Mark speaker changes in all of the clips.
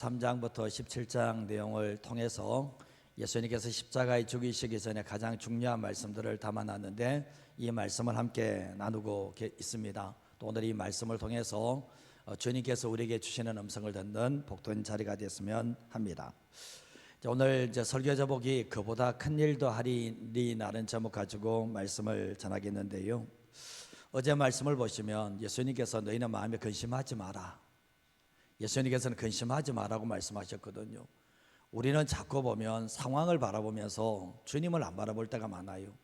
Speaker 1: 3장부터 17장 내용을 통해서 예수님께서 십자가에 죽이시기 전에 가장 중요한 말씀들을 담아놨는데 이 말씀을 함께 나누고 있습니다. 또 오늘 이 말씀을 통해서 주님께서 우리에게 주시는 음성을 듣는 복된 자리가 됐으면 합니다. 오늘 이제 설교 제목이 그보다 큰 일도 하리라는 제목 가지고 말씀을 전하겠는데요. 어제 말씀을 보시면 예수님께서 너희는 마음에 근심하지 마라. 예수님께서는 근심하지 마라고 말씀하셨거든요. 우리는 자꾸 보면 상황을 바라보면서 주님을 안 바라볼 때가 많아요.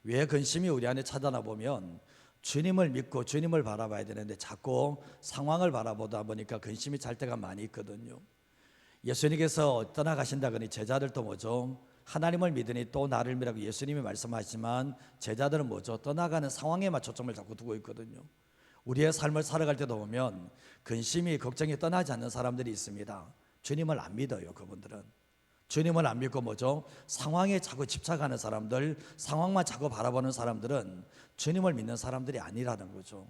Speaker 1: 왜 근심이 우리 안에 찾아나 보면 주님을 믿고 주님을 바라봐야 되는데 자꾸 상황을 바라보다 보니까 근심이 찰 때가 많이 있거든요. 예수님께서 떠나가신다거니 제자들도 뭐죠? 하나님을 믿으니 또 나를 믿으라고 예수님이 말씀하시지만 제자들은 뭐죠? 떠나가는 상황에만 초점을 자꾸 두고 있거든요. 우리의 삶을 살아갈 때도 보면 근심이 걱정이 떠나지 않는 사람들이 있습니다. 주님을 안 믿어요. 그분들은 주님을 안 믿고 뭐죠? 상황에 자꾸 집착하는 사람들, 상황만 자꾸 바라보는 사람들은 주님을 믿는 사람들이 아니라는 거죠.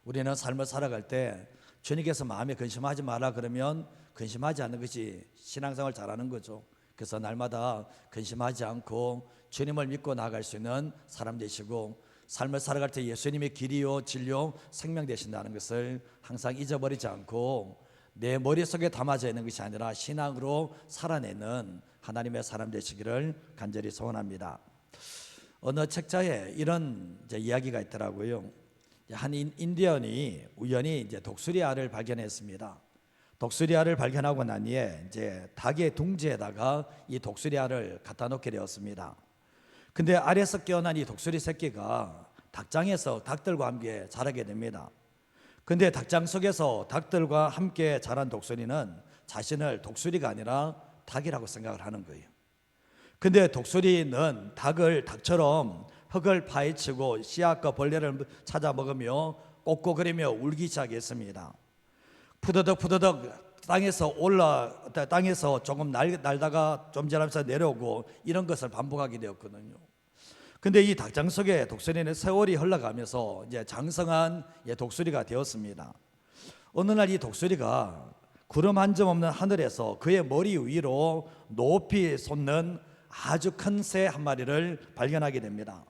Speaker 1: 우리는 삶을 살아갈 때 주님께서 마음에 근심하지 마라 그러면 근심하지 않는 것이 신앙생활 잘하는 거죠. 그래서 날마다 근심하지 않고 주님을 믿고 나아갈 수 있는 사람 되시고 삶을 살아갈 때 예수님의 길이요 진리요 생명 되신다는 것을 항상 잊어버리지 않고 내 머릿속에 담아져 있는 것이 아니라 신앙으로 살아내는 하나님의 사람 되시기를 간절히 소원합니다. 어느 책자에 이런 이야기가 있더라고요. 한 인디언이 우연히 독수리알을 발견했습니다. 독수리알을 발견하고 난 뒤에 닭의 둥지에다가 이 독수리알을 갖다 놓게 되었습니다. 근데 알에서 깨어난 이 독수리 새끼가 닭장에서 닭들과 함께 자라게 됩니다. 근데 닭장 속에서 닭들과 함께 자란 독수리는 자신을 독수리가 아니라 닭이라고 생각을 하는 거예요. 근데 독수리는 닭처럼 흙을 파헤치고 씨앗과 벌레를 찾아 먹으며 꼿꼿거리며 울기 시작했습니다. 푸드덕 땅에서 조금 날다가 좀 지나면서 내려오고 이런 것을 반복하게 되었거든요. 근데 이 닭장 속에 독수리는 세월이 흘러가면서 이제 장성한 독수리가 되었습니다. 어느 날 이 독수리가 구름 한 점 없는 하늘에서 그의 머리 위로 높이 솟는 아주 큰 새 한 마리를 발견하게 됩니다.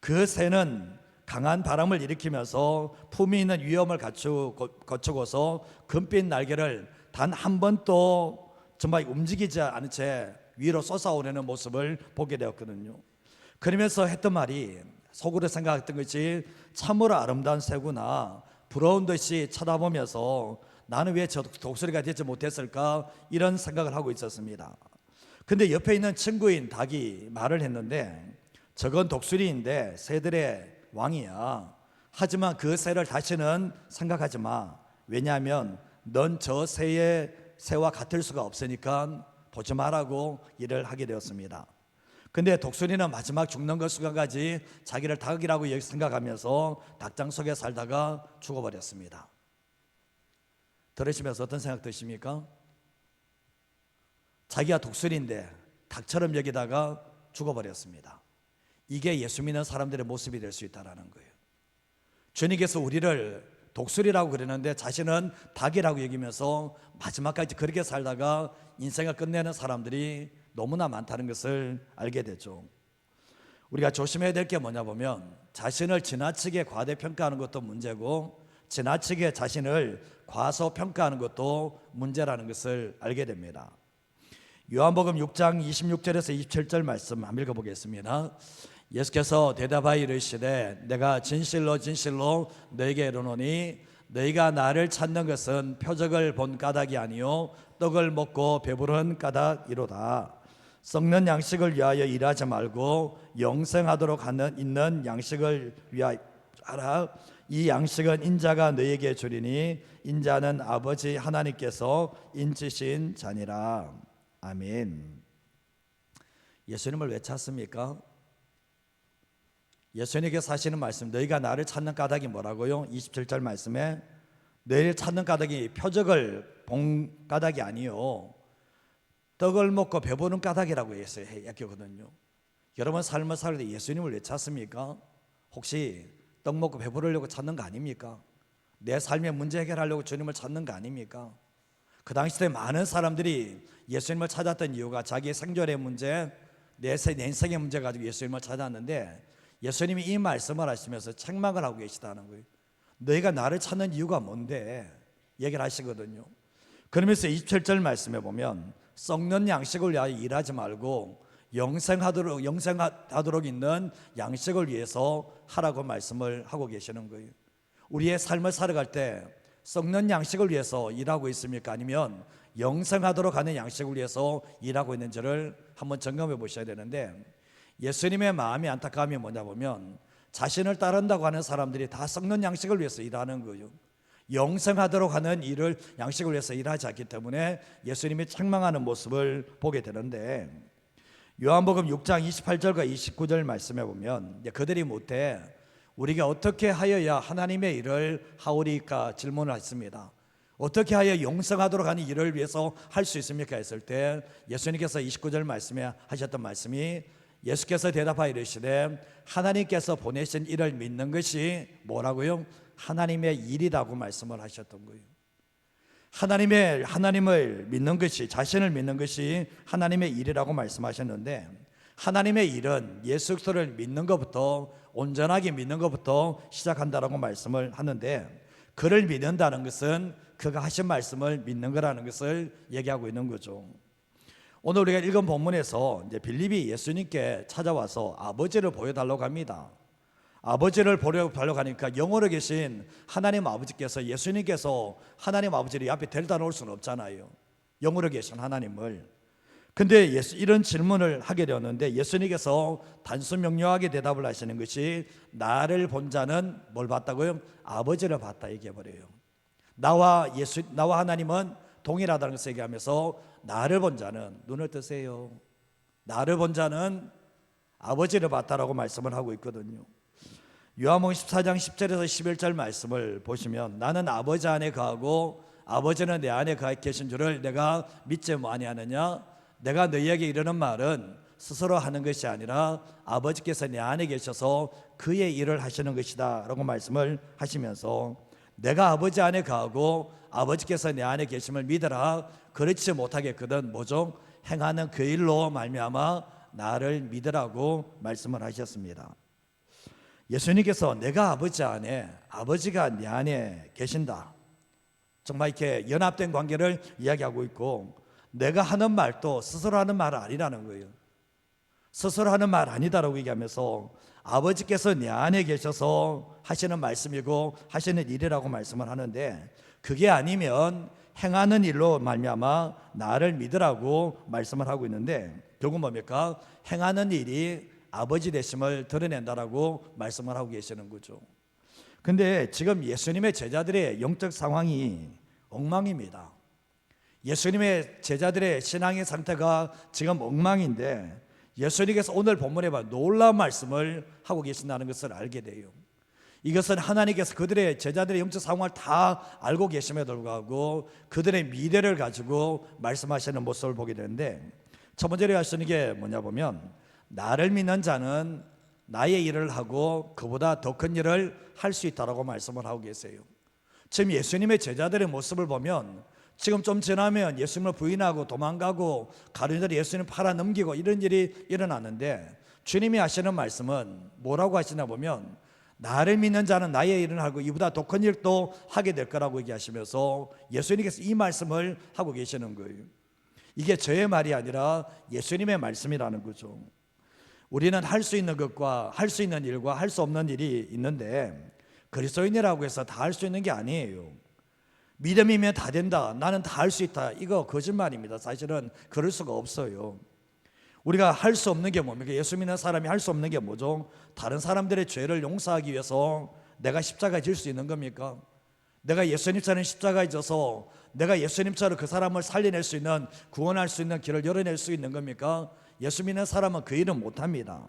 Speaker 1: 그 새는 강한 바람을 일으키면서 품위 있는 위엄을 거치고서 금빛 날개를 단 한 번도 정말 움직이지 않은 채 위로 솟아오르는 모습을 보게 되었거든요. 그러면서 했던 말이 속으로 생각했던 것이 참으로 아름다운 새구나, 부러운 듯이 쳐다보면서 나는 왜 저 독수리가 되지 못했을까 이런 생각을 하고 있었습니다. 근데 옆에 있는 친구인 닭이 말을 했는데 저건 독수리인데 새들의 왕이야. 하지만 그 새를 다시는 생각하지 마. 왜냐하면 넌 저 새와 같을 수가 없으니까 보지 말라고 일을 하게 되었습니다. 근데 독수리는 마지막 죽는 그 순간까지 자기를 닭이라고 생각하면서 닭장 속에 살다가 죽어버렸습니다. 들으시면서 어떤 생각 드십니까? 자기가 독수리인데 닭처럼 여기다가 죽어버렸습니다. 이게 예수 믿는 사람들의 모습이 될 수 있다는 거예요. 주님께서 우리를 독수리라고 그러는데 자신은 닭이라고 여기면서 마지막까지 그렇게 살다가 인생을 끝내는 사람들이 너무나 많다는 것을 알게 되죠. 우리가 조심해야 될 게 뭐냐 보면 자신을 지나치게 과대평가하는 것도 문제고 지나치게 자신을 과소평가하는 것도 문제라는 것을 알게 됩니다. 요한복음 6장 26절에서 27절 말씀 한번 읽어보겠습니다. 예수께서 대답하여 이르시되 내가 진실로 진실로 너희에게 이르노니 너희가 나를 찾는 것은 표적을 본 까닭이 아니요 떡을 먹고 배부른 까닭이로다. 썩는 양식을 위하여 일하지 말고 영생하도록 있는 양식을 위하여 하라. 이 양식은 인자가 너희에게 주리니 인자는 아버지 하나님께서 인치신 자니라. 아멘. 예수님을 왜 찾습니까? 예수님께서 하시는 말씀, 너희가 나를 찾는 까닭이 뭐라고요? 27절 말씀에 너희를 찾는 까닭이 표적을 본 까닭이 아니요 떡을 먹고 배부른 까닭이라고 했거든요. 여러분 삶을 살 때 예수님을 왜 찾습니까? 혹시 떡 먹고 배부르려고 찾는 거 아닙니까? 내 삶의 문제 해결하려고 주님을 찾는 거 아닙니까? 그 당시 때 많은 사람들이 예수님을 찾았던 이유가 자기의 생존의 문제, 내 인생의 문제 가지고 예수님을 찾았는데, 예수님이 이 말씀을 하시면서 책망을 하고 계시다는 거예요. 너희가 나를 찾는 이유가 뭔데? 얘기를 하시거든요. 그러면서 27절 말씀에 보면 썩는 양식을 위하여 일하지 말고 영생하도록 있는 양식을 위해서 하라고 말씀을 하고 계시는 거예요. 우리의 삶을 살아갈 때 썩는 양식을 위해서 일하고 있습니까? 아니면 영생하도록 하는 양식을 위해서 일하고 있는지를 한번 점검해 보셔야 되는데, 예수님의 마음이 안타까움이 뭐냐 보면 자신을 따른다고 하는 사람들이 다 썩는 양식을 위해서 일하는 거예요. 영생하도록 하는 일을 양식을 위해서 일하지 않기 때문에 예수님이 책망하는 모습을 보게 되는데, 요한복음 6장 28절과 29절 말씀에 보면 그들이 묻되 우리가 어떻게 하여야 하나님의 일을 하오리까 질문을 했습니다. 어떻게 하여 영생하도록 하는 일을 위해서 할 수 있습니까? 했을 때 예수님께서 29절 말씀에 하셨던 말씀이, 예수께서 대답하여 이르시되 하나님께서 보내신 일을 믿는 것이 뭐라고요? 하나님의 일이라고 말씀을 하셨던 거예요. 하나님을 믿는 것이, 자신을 믿는 것이 하나님의 일이라고 말씀하셨는데, 하나님의 일은 예수 그리스도를 믿는 것부터, 온전하게 믿는 것부터 시작한다라고 말씀을 하는데, 그를 믿는다는 것은 그가 하신 말씀을 믿는 거라는 것을 얘기하고 있는 거죠. 오늘 우리가 읽은 본문에서 이제 빌립이 예수님께 찾아와서 아버지를 보여달라고 합니다. 아버지를 보려고 하니까 영원히 계신 하나님 아버지께서, 예수님께서 하나님 아버지를 앞에 데려다 놓을 수는 없잖아요, 영원히 계신 하나님을. 근데 이런 질문을 하게 되었는데 예수님께서 단순 명료하게 대답을 하시는 것이, 나를 본 자는 뭘 봤다고요? 아버지를 봤다 얘기해버려요. 나와 하나님은 동일하다는 것을 얘기하면서 나를 본 자는, 눈을 뜨세요, 나를 본 자는 아버지를 봤다라고 말씀을 하고 있거든요. 요한복음 14장 10절에서 11절 말씀을 보시면, 나는 아버지 안에 거하고 아버지는 내 안에 거하 계신 줄을 내가 믿지 아니하느냐? 내가 너희에게 이르는 말은 스스로 하는 것이 아니라 아버지께서 내 안에 계셔서 그의 일을 하시는 것이다 라고 말씀을 하시면서, 내가 아버지 안에 거하고 아버지께서 내 안에 계심을 믿으라. 그렇지 못하겠거든 뭐죠? 행하는 그 일로 말미암아 나를 믿으라고 말씀을 하셨습니다. 예수님께서 내가 아버지 안에, 아버지가 내 안에 계신다, 정말 이렇게 연합된 관계를 이야기하고 있고, 내가 하는 말도 스스로 하는 말 아니라는 거예요. 스스로 하는 말 아니다라고 얘기하면서 아버지께서 내 안에 계셔서 하시는 말씀이고 하시는 일이라고 말씀을 하는데, 그게 아니면 행하는 일로 말미암아 나를 믿으라고 말씀을 하고 있는데, 결국 뭡니까? 행하는 일이 아버지 되심을 드러낸다라고 말씀을 하고 계시는 거죠. 근데 지금 예수님의 제자들의 영적 상황이 엉망입니다. 예수님의 제자들의 신앙의 상태가 지금 엉망인데, 예수님께서 오늘 본문에 놀라운 말씀을 하고 계신다는 것을 알게 돼요. 이것은 하나님께서 그들의 제자들의 영적 상황을 다 알고 계심에도 불구하고 그들의 미래를 가지고 말씀하시는 모습을 보게 되는데, 첫 번째로 하시는 게 뭐냐 보면, 나를 믿는 자는 나의 일을 하고 그보다 더 큰 일을 할 수 있다라고 말씀을 하고 계세요. 지금 예수님의 제자들의 모습을 보면, 지금 좀 지나면 예수님을 부인하고 도망가고 가룟자리 예수님 팔아넘기고 이런 일이 일어났는데, 주님이 하시는 말씀은 뭐라고 하시나 보면, 나를 믿는 자는 나의 일을 하고 이보다 더 큰 일도 하게 될 거라고 얘기하시면서 예수님께서 이 말씀을 하고 계시는 거예요. 이게 저의 말이 아니라 예수님의 말씀이라는 거죠. 우리는 할 수 있는 것과 할 수 있는 일과 할 수 없는 일이 있는데, 그리스도인이라고 해서 다 할 수 있는 게 아니에요. 믿음이면 다 된다, 나는 다 할 수 있다, 이거 거짓말입니다. 사실은 그럴 수가 없어요. 우리가 할 수 없는 게 뭡니까? 예수 믿는 사람이 할 수 없는 게 뭐죠? 다른 사람들의 죄를 용서하기 위해서 내가 십자가에 질 수 있는 겁니까? 내가 예수님처럼 십자가에 져서 내가 예수님처럼 그 사람을 살려낼 수 있는, 구원할 수 있는 길을 열어낼 수 있는 겁니까? 예수 믿는 사람은 그 일은 못합니다.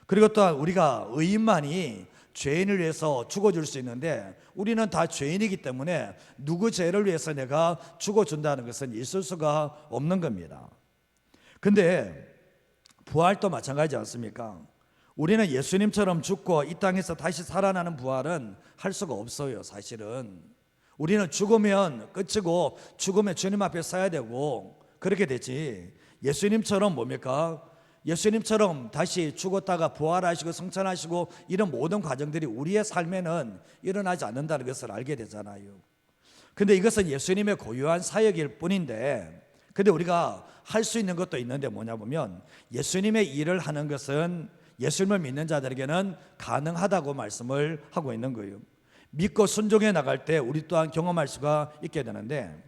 Speaker 1: 그리고 또한 우리가 의인만이 죄인을 위해서 죽어줄 수 있는데, 우리는 다 죄인이기 때문에 누구 죄를 위해서 내가 죽어준다는 것은 있을 수가 없는 겁니다. 근데 부활도 마찬가지지 않습니까? 우리는 예수님처럼 죽고 이 땅에서 다시 살아나는 부활은 할 수가 없어요. 사실은 우리는 죽으면 끝이고 죽으면 주님 앞에 서야 되고 그렇게 되지. 예수님처럼 뭡니까? 예수님처럼 다시 죽었다가 부활하시고 성천하시고 이런 모든 과정들이 우리의 삶에는 일어나지 않는다는 것을 알게 되잖아요. 근데 이것은 예수님의 고유한 사역일 뿐인데, 근데 우리가 할 수 있는 것도 있는데 뭐냐 보면 예수님의 일을 하는 것은 예수님을 믿는 자들에게는 가능하다고 말씀을 하고 있는 거예요. 믿고 순종해 나갈 때 우리 또한 경험할 수가 있게 되는데,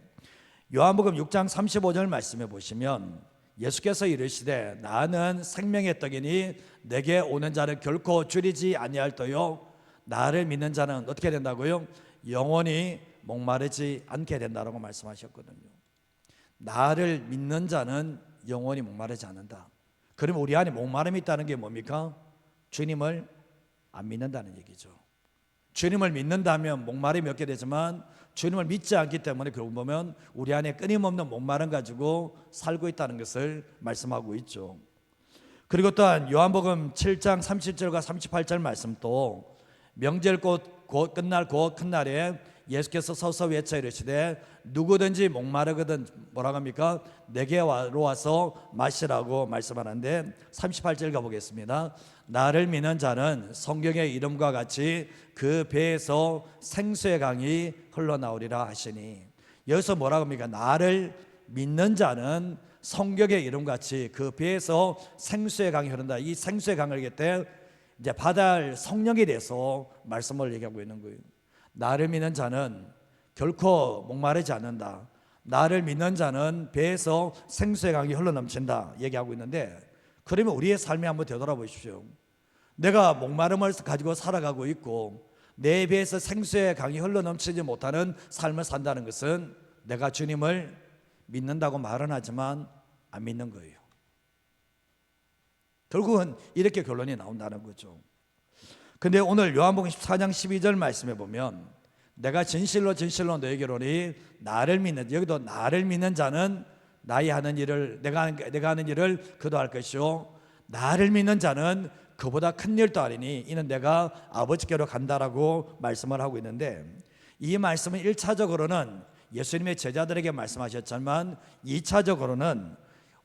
Speaker 1: 요한복음 6장 35절 말씀해 보시면 예수께서 이르시되 나는 생명의 떡이니 내게 오는 자를 결코 줄이지 아니할 터요 나를 믿는 자는 어떻게 된다고요? 영원히 목마르지 않게 된다고 말씀하셨거든요. 나를 믿는 자는 영원히 목마르지 않는다. 그러면 우리 안에 목마름이 있다는 게 뭡니까? 주님을 안 믿는다는 얘기죠. 주님을 믿는다면 목마름이 없게 되지만 주님을 믿지 않기 때문에 결국 보면 우리 안에 끊임없는 목마름 가지고 살고 있다는 것을 말씀하고 있죠. 그리고 또한 요한복음 7장 37절과 38절 말씀도 명절 곧 끝날 곧 큰 날에 예수께서 서서 외쳐 이르시되 누구든지 목마르거든 뭐라고 합니까? 내게 와서 마시라고 말씀하는데 38절 가보겠습니다. 나를 믿는 자는 성경의 이름과 같이 그 배에서 생수의 강이 흘러나오리라 하시니, 여기서 뭐라고 합니까? 나를 믿는 자는 성경의 이름같이 그 배에서 생수의 강이 흐른다. 이 생수의 강을 얘기할 때 이제 받을 성령에 대해서 말씀을 얘기하고 있는 거예요. 나를 믿는 자는 결코 목마르지 않는다. 나를 믿는 자는 배에서 생수의 강이 흘러넘친다 얘기하고 있는데, 그러면 우리의 삶에 한번 되돌아보십시오. 내가 목마름을 가지고 살아가고 있고 내 배에서 생수의 강이 흘러넘치지 못하는 삶을 산다는 것은 내가 주님을 믿는다고 말은 하지만 안 믿는 거예요. 결국은 이렇게 결론이 나온다는 거죠. 근데 오늘 요한복음 14장 12절 말씀에 보면 내가 진실로 진실로 너에게로니 나를 믿는, 여기도 나를 믿는 자는 나의 하는 일을 내가 하는 일을 그도 할 것이요 나를 믿는 자는 그보다 큰 일도 하리니 이는 내가 아버지께로 간다라고 말씀을 하고 있는데, 이 말씀은 1차적으로는 예수님의 제자들에게 말씀하셨지만 2차적으로는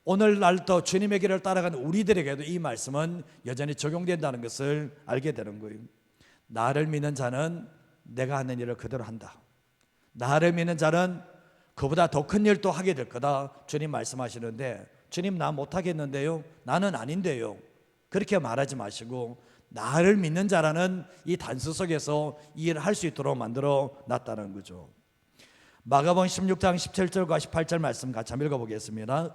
Speaker 1: 오늘날도 주님의 길을 따라가는 우리들에게도 이 말씀은 여전히 적용된다는 것을 알게 되는 거예요. 나를 믿는 자는 내가 하는 일을 그대로 한다. 나를 믿는 자는 그보다 더 큰 일도 하게 될 거다 주님 말씀하시는데, 주님 나 못하겠는데요, 나는 아닌데요, 그렇게 말하지 마시고 나를 믿는 자라는 이 단수 속에서 이 일을 할 수 있도록 만들어 놨다는 거죠. 마가복음 16장 17절과 18절 말씀 같이 한번 읽어보겠습니다.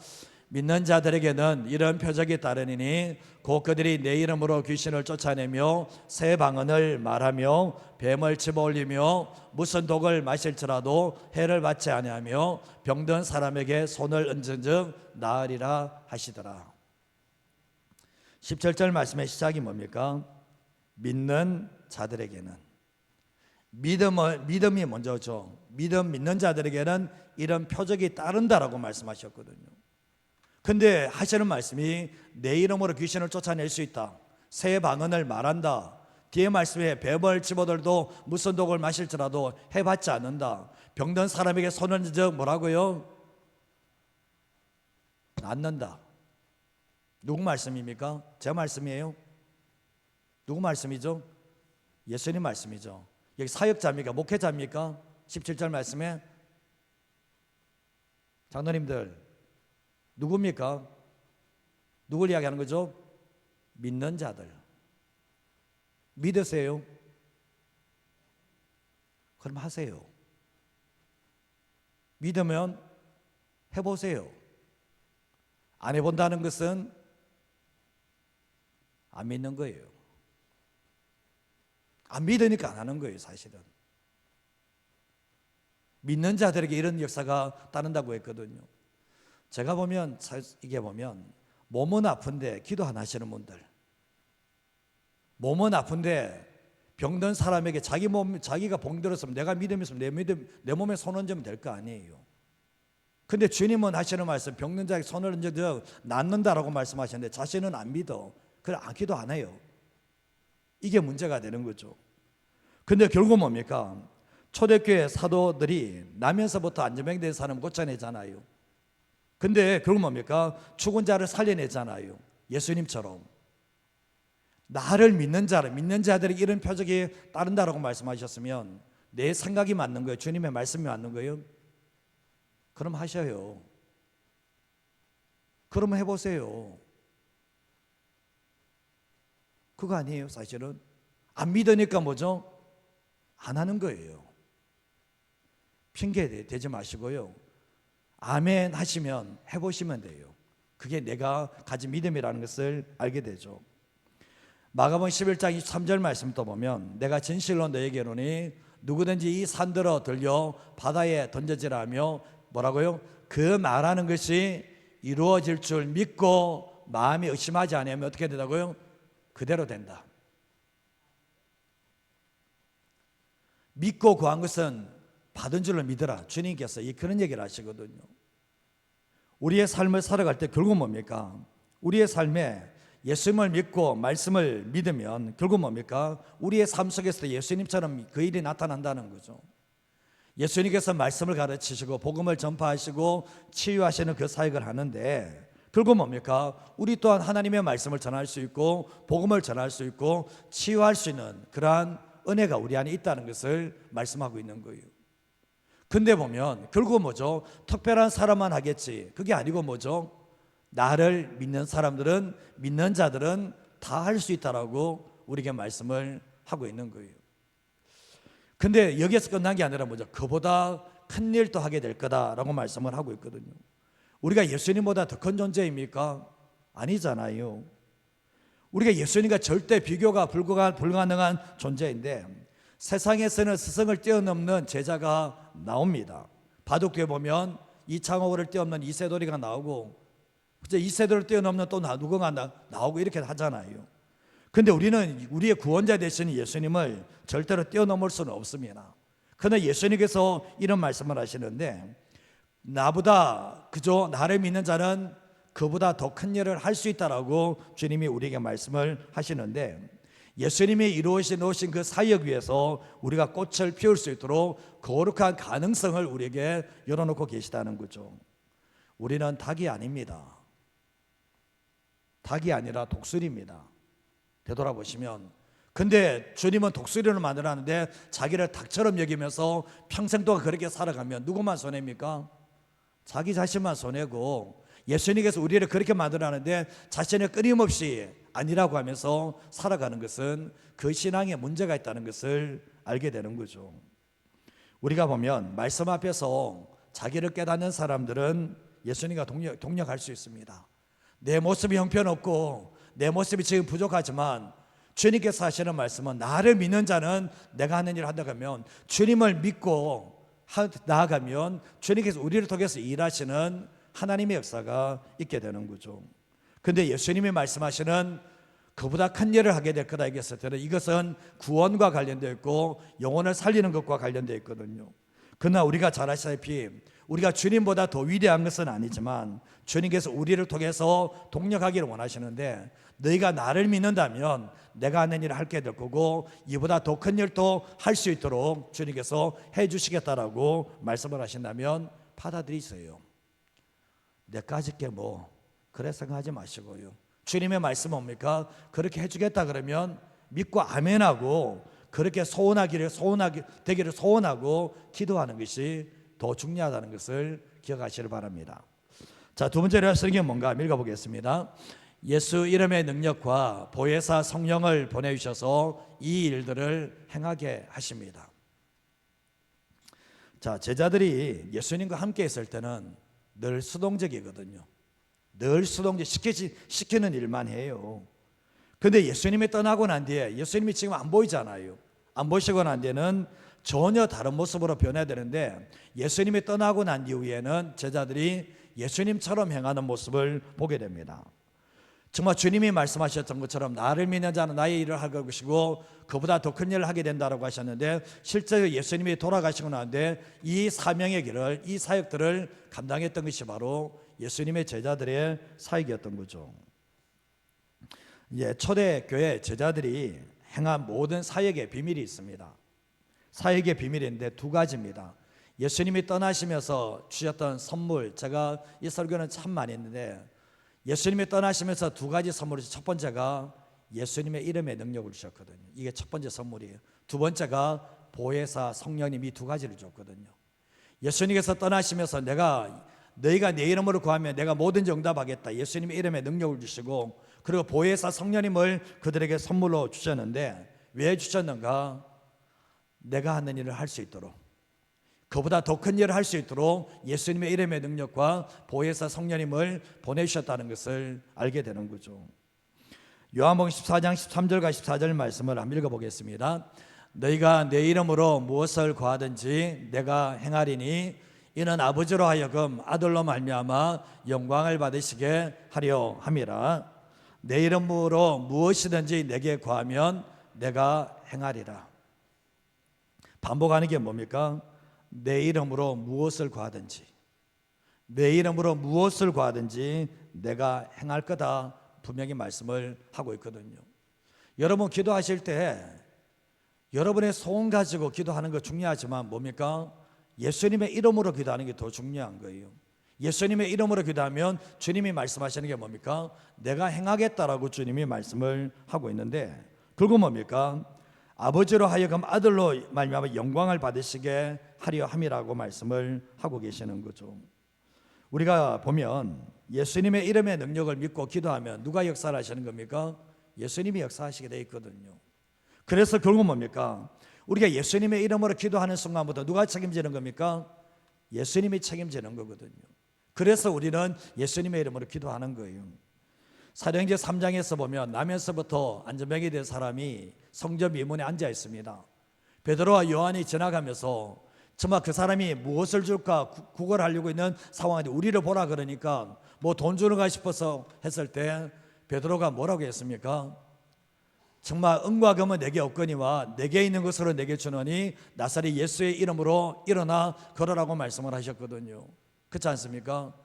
Speaker 1: 믿는 자들에게는 이런 표적이 따르니니 곧 그들이 내 이름으로 귀신을 쫓아내며 새 방언을 말하며 뱀을 집어올리며 무슨 독을 마실지라도 해를 받지 아니하며 병든 사람에게 손을 얹은즉 나으리라 하시더라. 17절 말씀의 시작이 뭡니까? 믿는 자들에게는, 믿음이 먼저죠. 믿는 자들에게는 이런 표적이 따른다라고 말씀하셨거든요. 근데 하시는 말씀이 내 이름으로 귀신을 쫓아낼 수 있다, 새 방언을 말한다, 뒤에 말씀에 뱀을 집어들도 무슨 독을 마실지라도 해받지 않는다, 병든 사람에게 손을 얹어 뭐라고요? 낫는다. 누구 말씀입니까? 제 말씀이에요? 누구 말씀이죠? 예수님 말씀이죠. 여기 사역자입니까? 목회자입니까? 17절 말씀에 장로님들 누굽니까? 누굴 이야기하는 거죠? 믿는 자들. 믿으세요? 그럼 하세요. 믿으면 해보세요. 안 해본다는 것은 안 믿는 거예요. 안 믿으니까 안 하는 거예요, 사실은. 믿는 자들에게 이런 역사가 따른다고 했거든요. 제가 보면 이게 보면 몸은 아픈데 기도 안 하시는 분들, 몸은 아픈데 병든 사람에게 자기가 병들었으면 내가 믿음이 있으면 내 몸에 손 얹으면 될 거 아니에요. 근데 주님은 하시는 말씀, 병든 자에게 손을 얹어 낫는다라고 말씀하셨는데 자신은 안 믿어. 그래 기도 안 해요. 이게 문제가 되는 거죠. 근데 결국 뭡니까? 초대교회 사도들이 나면서부터 안전병된 사람 고쳐내잖아요. 근데 그건 뭡니까? 죽은 자를 살려내잖아요. 예수님처럼. 나를 믿는 자들이 이런 표적이 따른다라고 말씀하셨으면 내 생각이 맞는 거예요? 주님의 말씀이 맞는 거예요? 그럼 하셔요. 그럼 해보세요. 그거 아니에요, 사실은. 안 믿으니까 뭐죠? 안 하는 거예요. 핑계 대지 마시고요. 아멘 하시면 해보시면 돼요. 그게 내가 가진 믿음이라는 것을 알게 되죠. 마가복음 11장 23절 말씀 또 보면 내가 진실로 너에게 이르노니 누구든지 이 산들어 들려 바다에 던져지라 하며 뭐라고요? 그 말하는 것이 이루어질 줄 믿고 마음이 의심하지 않으면 어떻게 된다고요? 그대로 된다. 믿고 구한 것은 받은 줄로 믿으라. 주님께서 그런 얘기를 하시거든요. 우리의 삶을 살아갈 때 결국 뭡니까? 우리의 삶에 예수님을 믿고 말씀을 믿으면 결국 뭡니까? 우리의 삶 속에서 예수님처럼 그 일이 나타난다는 거죠. 예수님께서 말씀을 가르치시고 복음을 전파하시고 치유하시는 그 사역을 하는데 결국 뭡니까? 우리 또한 하나님의 말씀을 전할 수 있고 복음을 전할 수 있고 치유할 수 있는 그러한 은혜가 우리 안에 있다는 것을 말씀하고 있는 거예요. 근데 보면 결국 뭐죠? 특별한 사람만 하겠지. 그게 아니고 뭐죠? 나를 믿는 사람들은, 믿는 자들은 다 할 수 있다라고 우리에게 말씀을 하고 있는 거예요. 근데 여기에서 끝난 게 아니라 뭐죠? 그보다 큰 일도 하게 될 거다라고 말씀을 하고 있거든요. 우리가 예수님보다 더 큰 존재입니까? 아니잖아요. 우리가 예수님과 절대 비교가 불가능한 존재인데 세상에서는 스승을 뛰어넘는 제자가 나옵니다. 바둑두에 보면 이창호를 뛰어넘는 이세돌이가 나오고 이세돌을 뛰어넘는 또 누군가 나오고 이렇게 하잖아요. 근데 우리는 우리의 구원자 되신 예수님을 절대로 뛰어넘을 수는 없습니다. 그러나 예수님께서 이런 말씀을 하시는데 나보다 그저 나를 믿는 자는 그보다 더 큰 일을 할 수 있다라고 주님이 우리에게 말씀을 하시는데 예수님이 놓으신 그 사역 위에서 우리가 꽃을 피울 수 있도록 거룩한 가능성을 우리에게 열어놓고 계시다는 거죠. 우리는 닭이 아닙니다. 닭이 아니라 독수리입니다. 되돌아보시면 근데 주님은 독수리를 만들었는데 자기를 닭처럼 여기면서 평생 동안 그렇게 살아가면 누구만 손해입니까? 자기 자신만 손해고 예수님께서 우리를 그렇게 만들었는데 자신을 끊임없이 아니라고 하면서 살아가는 것은 그 신앙에 문제가 있다는 것을 알게 되는 거죠. 우리가 보면 말씀 앞에서 자기를 깨닫는 사람들은 예수님과 동력할 수 있습니다. 내 모습이 형편없고 내 모습이 지금 부족하지만 주님께서 하시는 말씀은 나를 믿는 자는 내가 하는 일을 한다고 하면 주님을 믿고 나아가면 주님께서 우리를 통해서 일하시는 하나님의 역사가 있게 되는 거죠. 그런데 예수님이 말씀하시는 그보다 큰 일을 하게 될 거다 얘기했을 때는 이것은 구원과 관련되어 있고 영혼을 살리는 것과 관련되어 있거든요. 그러나 우리가 잘 아시다시피 우리가 주님보다 더 위대한 것은 아니지만 주님께서 우리를 통해서 동력하기를 원하시는데 너희가 나를 믿는다면 내가 하는 일을 하게 될 거고 이보다 더 큰 일도 할 수 있도록 주님께서 해 주시겠다라고 말씀을 하신다면 받아들이세요. 내까짓 게 뭐 그래 생각하지 마시고요. 주님의 말씀 뭡니까? 그렇게 해주겠다 그러면 믿고 아멘하고 그렇게 되기를 소원하고 기도하는 것이 더 중요하다는 것을 기억하시길 바랍니다. 자, 두 번째로 하시는 게 뭔가 읽어보겠습니다. 예수 이름의 능력과 보혜사 성령을 보내주셔서 이 일들을 행하게 하십니다. 자, 제자들이 예수님과 함께 있을 때는 늘 수동적이거든요. 늘 시키는 일만 해요. 그런데 예수님이 떠나고 난 뒤에 예수님이 지금 안 보이잖아요. 안 보이시고 난 뒤에는 전혀 다른 모습으로 변해야 되는데 예수님이 떠나고 난 이후에는 제자들이 예수님처럼 행하는 모습을 보게 됩니다. 정말 주님이 말씀하셨던 것처럼 나를 믿는 자는 나의 일을 할 것이고 그보다 더 큰 일을 하게 된다고 하셨는데 실제로 예수님이 돌아가시고 나는데 이 사명의 길을 이 사역들을 감당했던 것이 바로 예수님의 제자들의 사역이었던 거죠. 초대교회 제자들이 행한 모든 사역의 비밀이 있습니다. 사역의 비밀인데 두 가지입니다. 예수님이 떠나시면서 주셨던 선물, 제가 이 설교는 참 많이 했는데 예수님이 떠나시면서 두 가지 선물이, 첫 번째가 예수님의 이름의 능력을 주셨거든요. 이게 첫 번째 선물이에요. 두 번째가 보혜사 성령님이 두 가지를 줬거든요. 예수님께서 떠나시면서 너희가 내 이름으로 구하면 내가 뭐든지 응답하겠다, 예수님의 이름의 능력을 주시고, 그리고 보혜사 성령님을 그들에게 선물로 주셨는데 왜 주셨는가? 내가 하는 일을 할 수 있도록, 그보다 더 큰 일을 할 수 있도록 예수님의 이름의 능력과 보혜사 성령님을 보내주셨다는 것을 알게 되는 거죠. 요한복음 14장 13절과 14절 말씀을 한번 읽어보겠습니다. 너희가 내 이름으로 무엇을 구하든지 내가 행하리니 이는 아버지로 하여금 아들로 말미암아 영광을 받으시게 하려 함이라. 내 이름으로 무엇이든지 내게 구하면 내가 행하리라. 반복하는 게 뭡니까? 내 이름으로 무엇을 구하든지, 내 이름으로 무엇을 구하든지 내가 행할 거다, 분명히 말씀을 하고 있거든요. 여러분 기도하실 때 여러분의 소원 가지고 기도하는 거 중요하지만 뭡니까? 예수님의 이름으로 기도하는 게 더 중요한 거예요. 예수님의 이름으로 기도하면 주님이 말씀하시는 게 뭡니까? 내가 행하겠다라고 주님이 말씀을 하고 있는데, 결국 뭡니까? 아버지로 하여금 아들로 말미암아 영광을 받으시게 하려 함이라고 말씀을 하고 계시는 거죠. 우리가 보면 예수님의 이름의 능력을 믿고 기도하면 누가 역사를 하시는 겁니까? 예수님이 역사하시게 돼 있거든요. 그래서 결국 뭡니까? 우리가 예수님의 이름으로 기도하는 순간부터 누가 책임지는 겁니까? 예수님이 책임지는 거거든요. 그래서 우리는 예수님의 이름으로 기도하는 거예요. 사도행전 3장에서 보면 나면서부터 안전병이 된 사람이 성전 미문에 앉아 있습니다. 베드로와 요한이 지나가면서 정말 그 사람이 무엇을 줄까 구걸하려고 있는 상황인데 우리를 보라 그러니까 뭐 돈 주는가 싶어서 했을 때 베드로가 뭐라고 했습니까? 정말 은과 금은 내게 없거니와 내게 있는 것으로 내게 주노니 나사렛 예수의 이름으로 일어나 걸으라고 말씀을 하셨거든요. 그렇지 않습니까?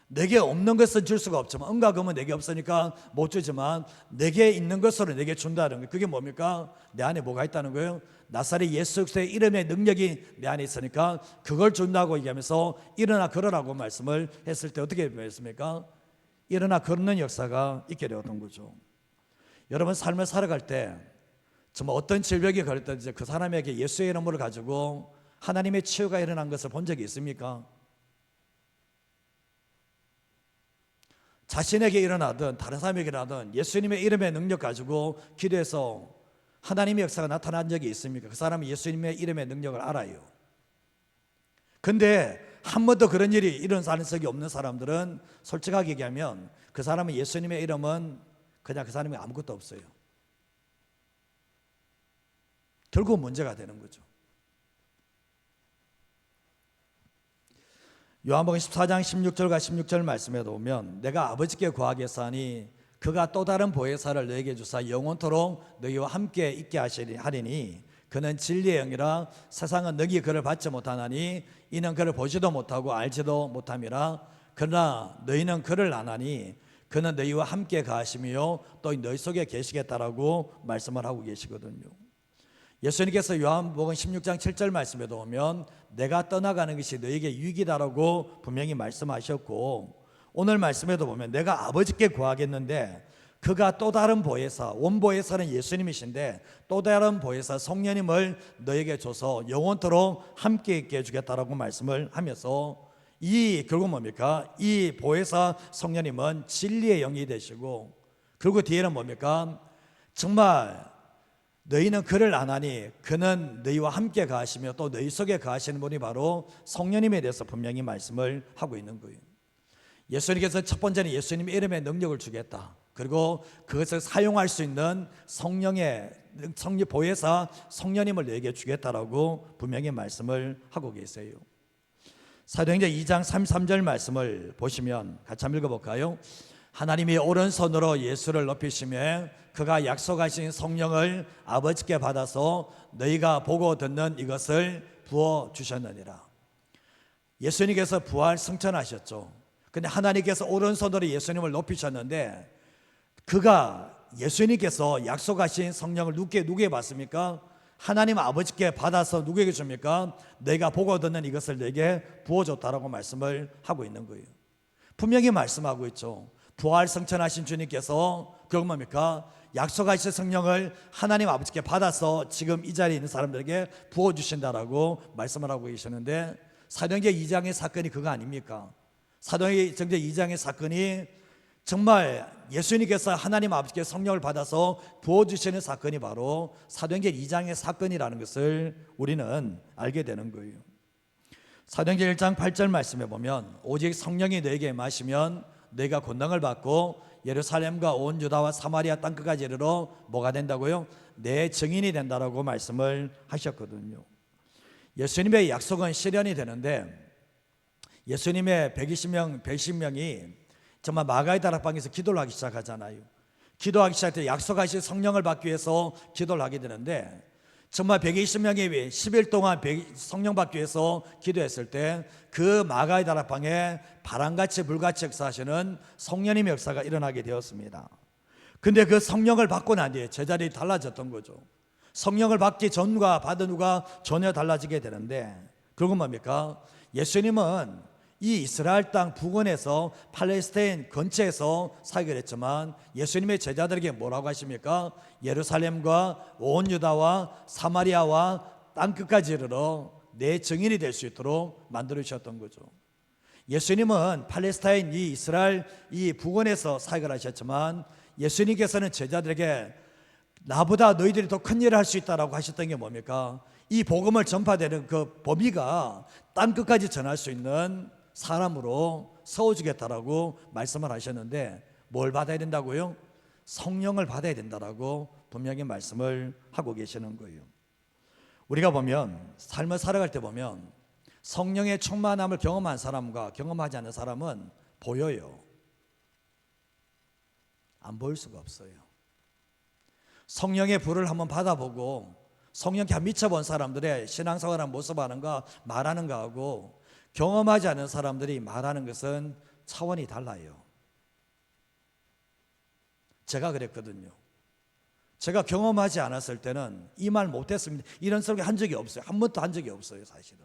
Speaker 1: 내게 없는 것은 줄 수가 없지만, 은과 금은 내게 없으니까 못 주지만 내게 있는 것으로 내게 준다는 거예요. 그게 뭡니까? 내 안에 뭐가 있다는 거예요? 나사렛 예수 그리스도의 이름의 능력이 내 안에 있으니까 그걸 준다고 얘기하면서 일어나 걸으라고 말씀을 했을 때 어떻게 했습니까? 일어나 걷는 역사가 있게 되었던 거죠. 여러분 삶을 살아갈 때 정말 어떤 질병이 걸렸든지 그 사람에게 예수의 이름을 가지고 하나님의 치유가 일어난 것을 본 적이 있습니까? 자신에게 일어나든 다른 사람에게 일어나든 예수님의 이름의 능력 가지고 기도해서 하나님의 역사가 나타난 적이 있습니까? 그 사람은 예수님의 이름의 능력을 알아요. 근데 한 번도 그런 일이 일어난 적이 없는 사람들은 솔직하게 얘기하면 그 사람은 예수님의 이름은 그냥 그 사람이 아무것도 없어요. 결국 문제가 되는 거죠. 요한복음 14장 16절과 16절 말씀에 보면 내가 아버지께 구하겠사니 그가 또 다른 보혜사를 너에게 주사 영원토록 너희와 함께 있게 하리니 그는 진리의 영이라 세상은 너희 그를 받지 못하나니 이는 그를 보지도 못하고 알지도 못함이라. 그러나 너희는 그를 아나니 그는 너희와 함께 가시며 또 너희 속에 계시겠다라고 말씀을 하고 계시거든요. 예수님께서 요한복음 16장 7절 말씀에도 보면 내가 떠나가는 것이 너희에게 유익이다라고 분명히 말씀하셨고, 오늘 말씀에도 보면 내가 아버지께 구하겠는데 그가 또 다른 보혜사, 원보혜사는 예수님이신데 또 다른 보혜사 성령님을 너에게 줘서 영원토록 함께 있게 해주겠다라고 말씀을 하면서, 이 결국 뭡니까? 이 보혜사 성령님은 진리의 영이 되시고, 그리고 뒤에는 뭡니까? 정말 너희는 그를 아나니 그는 너희와 함께 가시며 또 너희 속에 가시는 분이 바로 성령님에 대해서 분명히 말씀을 하고 있는 거예요. 예수님께서 첫 번째는 예수님의 이름의 능력을 주겠다. 그리고 그것을 사용할 수 있는 성령 보혜사 성령님을 너에게 주겠다라고 분명히 말씀을 하고 계세요. 사도행전 2장 33절 말씀을 보시면 같이 한번 읽어볼까요? 하나님이 오른손으로 예수를 높이시며 그가 약속하신 성령을 아버지께 받아서 너희가 보고 듣는 이것을 부어주셨느니라. 예수님께서 부활 승천하셨죠. 근데 하나님께서 오른손으로 예수님을 높이셨는데 그가 예수님께서 약속하신 성령을 누구에 받습니까? 하나님 아버지께 받아서 누구에게 줍니까? 내가 보고 듣는 이것을 내게 부어줬다라고 말씀을 하고 있는 거예요. 분명히 말씀하고 있죠. 부활 성천하신 주님께서 그건 뭡니까? 약속하신 성령을 하나님 아버지께 받아서 지금 이 자리에 있는 사람들에게 부어주신다라고 말씀을 하고 계시는데, 사도행전 2장의 사건이 그거 아닙니까? 사도행전 2장의 사건이 정말 예수님께서 하나님 아버지께 성령을 받아서 부어주시는 사건이 바로 사도행전 2장의 사건이라는 것을 우리는 알게 되는 거예요. 사도행전 1장 8절 말씀에 보면 오직 성령이 너에게 임하시면 너희가 권능을 받고 예루살렘과 온 유다와 사마리아 땅끝까지 이르러 뭐가 된다고요? 내 증인이 된다라고 말씀을 하셨거든요. 예수님의 약속은 실현이 되는데, 예수님의 120명이 정말 마가의 다락방에서 기도를 하기 시작하잖아요. 기도하기 시작할 때 약속하신 성령을 받기 위해서 기도를 하게 되는데, 정말 120명이 10일 동안 성령 받기 위해서 기도했을 때 그 마가의 다락방에 바람같이 불같이 역사하시는 성령님의 역사가 일어나게 되었습니다. 근데 그 성령을 받고 난 뒤에 제자들이 달라졌던 거죠. 성령을 받기 전과 받은 후가 전혀 달라지게 되는데, 그건 뭡니까? 예수님은 이 이스라엘 땅 북원에서 팔레스타인 근처에서 살게 됐지만 예수님의 제자들에게 뭐라고 하십니까? 예루살렘과 온 유다와 사마리아와 땅끝까지 이르러 내 증인이 될 수 있도록 만들어 주셨던 거죠. 예수님은 팔레스타인 이 이스라엘 이 북원에서 사역을 하셨지만 예수님께서는 제자들에게 나보다 너희들이 더 큰 일을 할 수 있다라고 하셨던 게 뭡니까? 이 복음을 전파되는 그 범위가 땅끝까지 전할 수 있는 사람으로 세워주겠다라고 말씀을 하셨는데, 뭘 받아야 된다고요? 성령을 받아야 된다라고 분명히 말씀을 하고 계시는 거예요. 우리가 보면 삶을 살아갈 때 보면 성령의 충만함을 경험한 사람과 경험하지 않는 사람은 보여요. 안 보일 수가 없어요. 성령의 불을 한번 받아보고 성령께 미쳐본 사람들의 신앙생활하는 모습하는가 말하는가 하고 경험하지 않은 사람들이 말하는 것은 차원이 달라요. 제가 그랬거든요. 제가 경험하지 않았을 때는 이 말 못했습니다. 이런 소리 한 적이 없어요. 한 번도 한 적이 없어요, 사실은.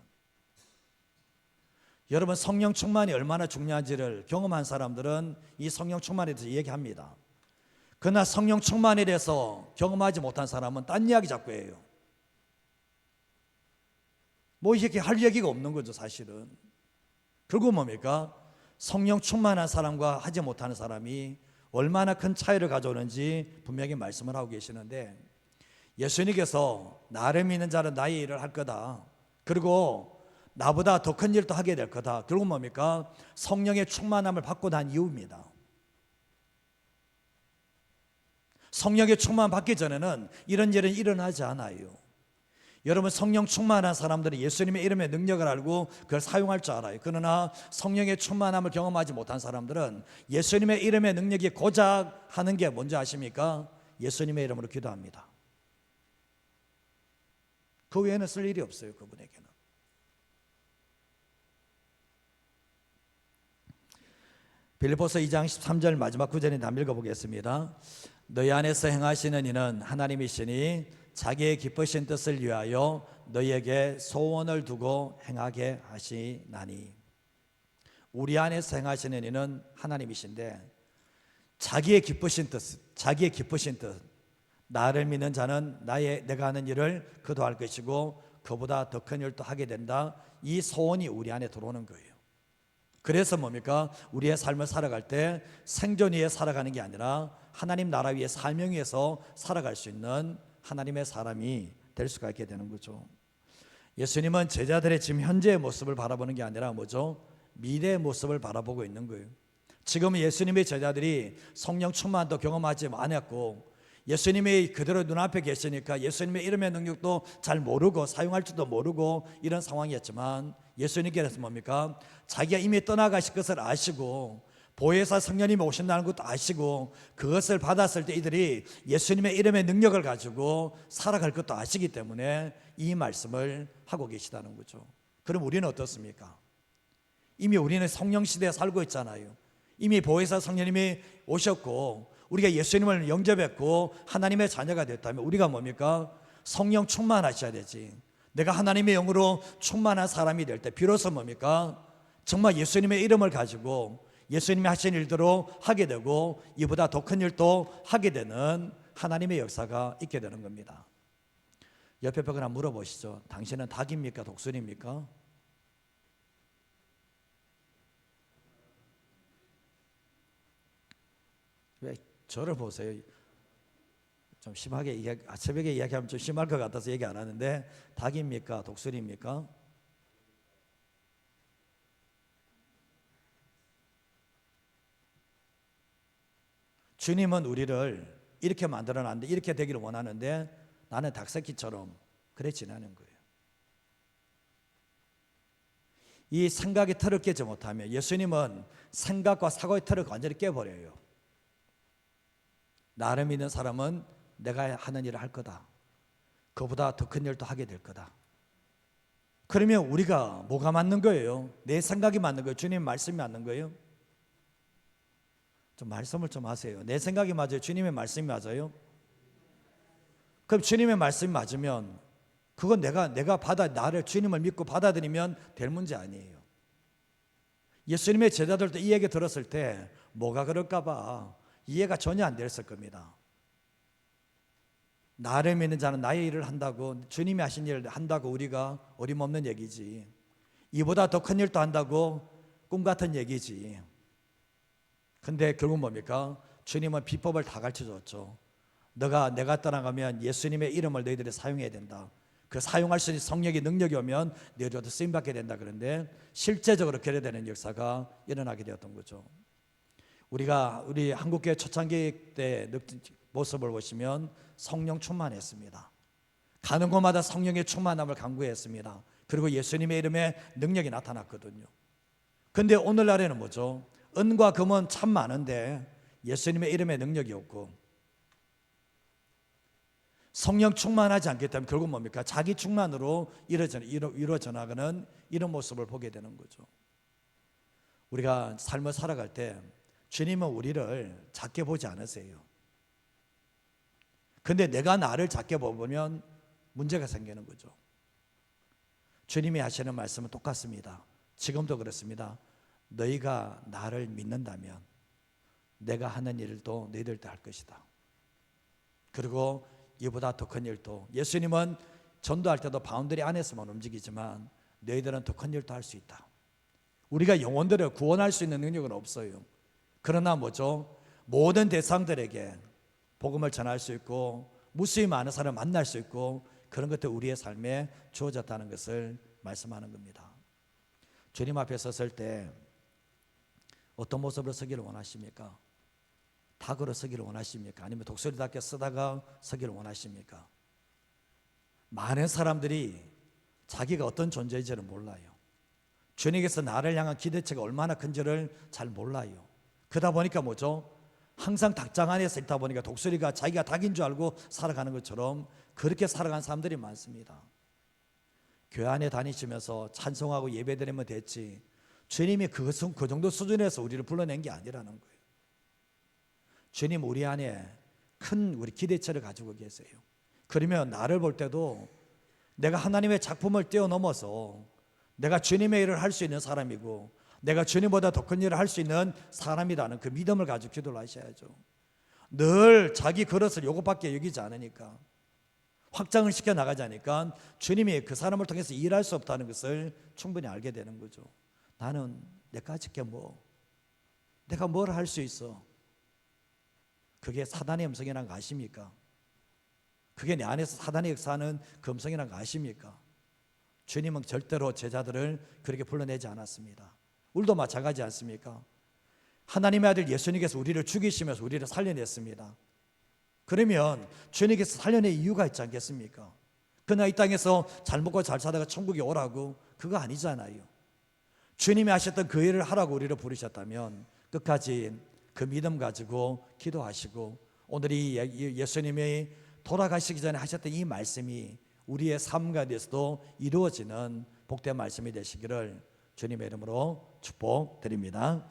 Speaker 1: 여러분, 성령 충만이 얼마나 중요한지를 경험한 사람들은 이 성령 충만에 대해서 얘기합니다. 그러나 성령 충만에 대해서 경험하지 못한 사람은 딴 이야기 자꾸 해요. 뭐 이렇게 할 얘기가 없는 거죠, 사실은. 결국 뭡니까? 성령 충만한 사람과 하지 못하는 사람이 얼마나 큰 차이를 가져오는지 분명히 말씀을 하고 계시는데, 예수님께서 나를 믿는 자는 나의 일을 할 거다. 그리고 나보다 더 큰 일도 하게 될 거다. 결국 뭡니까? 성령의 충만함을 받고 난 이유입니다. 성령의 충만 받기 전에는 이런 일은 일어나지 않아요. 여러분, 성령 충만한 사람들이 예수님의 이름의 능력을 알고 그걸 사용할 줄 알아요. 그러나 성령의 충만함을 경험하지 못한 사람들은 예수님의 이름의 능력이 고작 하는 게 뭔지 아십니까? 예수님의 이름으로 기도합니다. 그 외에는 쓸 일이 없어요, 그분에게는. 빌립보서 2장 13절 마지막 구절에 한번 읽어보겠습니다. 너희 안에서 행하시는 이는 하나님이시니 자기의 기쁘신 뜻을 위하여 너희에게 소원을 두고 행하게 하시나니. 우리 안에서 행하시는 이는 하나님이신데 자기의 기쁘신 뜻, 나를 믿는 자는 내가 하는 일을 그도 할 것이고 그보다 더 큰 일도 하게 된다. 이 소원이 우리 안에 들어오는 거예요. 그래서 뭡니까? 우리의 삶을 살아갈 때 생존 위에 살아가는 게 아니라 하나님 나라 위에 사명 위에서 살아갈 수 있는 하나님의 사람이 될 수가 있게 되는 거죠. 예수님은 제자들의 지금 현재의 모습을 바라보는 게 아니라 뭐죠? 미래의 모습을 바라보고 있는 거예요. 지금 예수님의 제자들이 성령 충만도 경험하지 않았고 예수님이 그대로 눈앞에 계시니까 예수님의 이름의 능력도 잘 모르고 사용할 줄도 모르고 이런 상황이었지만, 예수님께서 뭡니까? 자기가 이미 떠나가실 것을 아시고 보혜사 성령님이 오신다는 것도 아시고 그것을 받았을 때 이들이 예수님의 이름의 능력을 가지고 살아갈 것도 아시기 때문에 이 말씀을 하고 계시다는 거죠. 그럼 우리는 어떻습니까? 이미 우리는 성령 시대에 살고 있잖아요. 이미 보혜사 성령님이 오셨고 우리가 예수님을 영접했고 하나님의 자녀가 됐다면 우리가 뭡니까? 성령 충만하셔야 되지. 내가 하나님의 영으로 충만한 사람이 될 때 비로소 뭡니까? 정말 예수님의 이름을 가지고 예수님이 하신 일대로 하게 되고 이보다 더 큰 일도 하게 되는 하나님의 역사가 있게 되는 겁니다. 옆에 벽을 한번 물어보시죠. 당신은 닭입니까? 독수리입니까? 왜 저를 보세요? 좀 심하게 새벽에 이야기하면 좀 심할 것 같아서 얘기 안 하는데, 닭입니까? 독수리입니까? 주님은 우리를 이렇게 만들어놨는데, 이렇게 되기를 원하는데 나는 닭새끼처럼 그래 지내는 거예요. 이 생각의 틀을 깨지 못하면 예수님은 생각과 사고의 틀을 완전히 깨버려요. 나를 믿는 사람은 내가 하는 일을 할 거다. 그보다 더 큰 일도 하게 될 거다. 그러면 우리가 뭐가 맞는 거예요? 내 생각이 맞는 거예요? 주님 말씀이 맞는 거예요? 좀 말씀을 좀 하세요. 내 생각이 맞아요? 주님의 말씀이 맞아요? 그럼 주님의 말씀이 맞으면 그건 내가 나를 주님을 믿고 받아들이면 될 문제 아니에요. 예수님의 제자들도 이 얘기 들었을 때 뭐가 그럴까 봐 이해가 전혀 안 됐을 겁니다. 나를 믿는 자는 나의 일을 한다고, 주님이 하신 일을 한다고 우리가 어림없는 얘기지. 이보다 더 큰 일도 한다고 꿈 같은 얘기지. 근데 결국 뭡니까? 주님은 비법을 다 가르쳐줬죠. 내가 떠나가면 예수님의 이름을 너희들이 사용해야 된다. 그 사용할 수 있는 성령의 능력이 오면 너희들도 쓰임받게 된다. 그런데 실제적으로 그래야 되는 역사가 일어나게 되었던 거죠. 우리 한국교회 초창기 때 모습을 보시면 성령 충만했습니다. 가는 곳마다 성령의 충만함을 강구했습니다. 그리고 예수님의 이름에 능력이 나타났거든요. 근데 오늘날에는 뭐죠? 은과 금은 참 많은데 예수님의 이름에 능력이 없고, 성령 충만하지 않기 때문에 결국 뭡니까? 자기 충만으로 이루어져 나가는 이런 모습을 보게 되는 거죠. 우리가 삶을 살아갈 때 주님은 우리를 작게 보지 않으세요. 근데 내가 나를 작게 보면 문제가 생기는 거죠. 주님이 하시는 말씀은 똑같습니다. 지금도 그렇습니다. 너희가 나를 믿는다면 내가 하는 일도 너희들도 할 것이다. 그리고 이보다 더 큰 일도, 예수님은 전도할 때도 바운더리 안에서만 움직이지만 너희들은 더 큰 일도 할 수 있다. 우리가 영혼들을 구원할 수 있는 능력은 없어요. 그러나 뭐죠? 모든 대상들에게 복음을 전할 수 있고 무수히 많은 사람을 만날 수 있고 그런 것들 우리의 삶에 주어졌다는 것을 말씀하는 겁니다. 주님 앞에 섰을 때 어떤 모습으로 서기를 원하십니까? 닭으로 서기를 원하십니까? 아니면 독수리답게 쓰다가 서기를 원하십니까? 많은 사람들이 자기가 어떤 존재인지를 몰라요. 주님께서 나를 향한 기대치가 얼마나 큰지를 잘 몰라요. 그러다 보니까 뭐죠? 항상 닭장 안에서 있다 보니까 독수리가 자기가 닭인 줄 알고 살아가는 것처럼 그렇게 살아가는 사람들이 많습니다. 교회 안에 다니시면서 찬송하고 예배드리면 됐지, 주님이 그 정도 수준에서 우리를 불러낸 게 아니라는 거예요. 주님 우리 안에 큰 우리 기대치를 가지고 계세요. 그러면 나를 볼 때도 내가 하나님의 작품을 뛰어넘어서 내가 주님의 일을 할 수 있는 사람이고 내가 주님보다 더 큰 일을 할 수 있는 사람이라는 그 믿음을 가지고 기도를 하셔야죠. 늘 자기 그릇을 요것밖에 여기지 않으니까, 확장을 시켜 나가자니까 주님이 그 사람을 통해서 일할 수 없다는 것을 충분히 알게 되는 거죠. 나는 내까짓 게 내가 뭘 할 수 있어? 그게 사단의 음성이라는 거 아십니까? 그게 내 안에서 사단의 역사하는 그 음성이라는 거 아십니까? 주님은 절대로 제자들을 그렇게 불러내지 않았습니다. 우리도 마찬가지 않습니까? 하나님의 아들 예수님께서 우리를 죽이시면서 우리를 살려냈습니다. 그러면 주님께서 살려낼 이유가 있지 않겠습니까? 그러나 이 땅에서 잘 먹고 잘 살다가 천국에 오라고, 그거 아니잖아요. 주님이 하셨던 그 일을 하라고 우리를 부르셨다면 끝까지 그 믿음 가지고 기도하시고, 오늘 이 예수님이 돌아가시기 전에 하셨던 이 말씀이 우리의 삶 가운데서도 이루어지는 복된 말씀이 되시기를 주님의 이름으로 축복드립니다.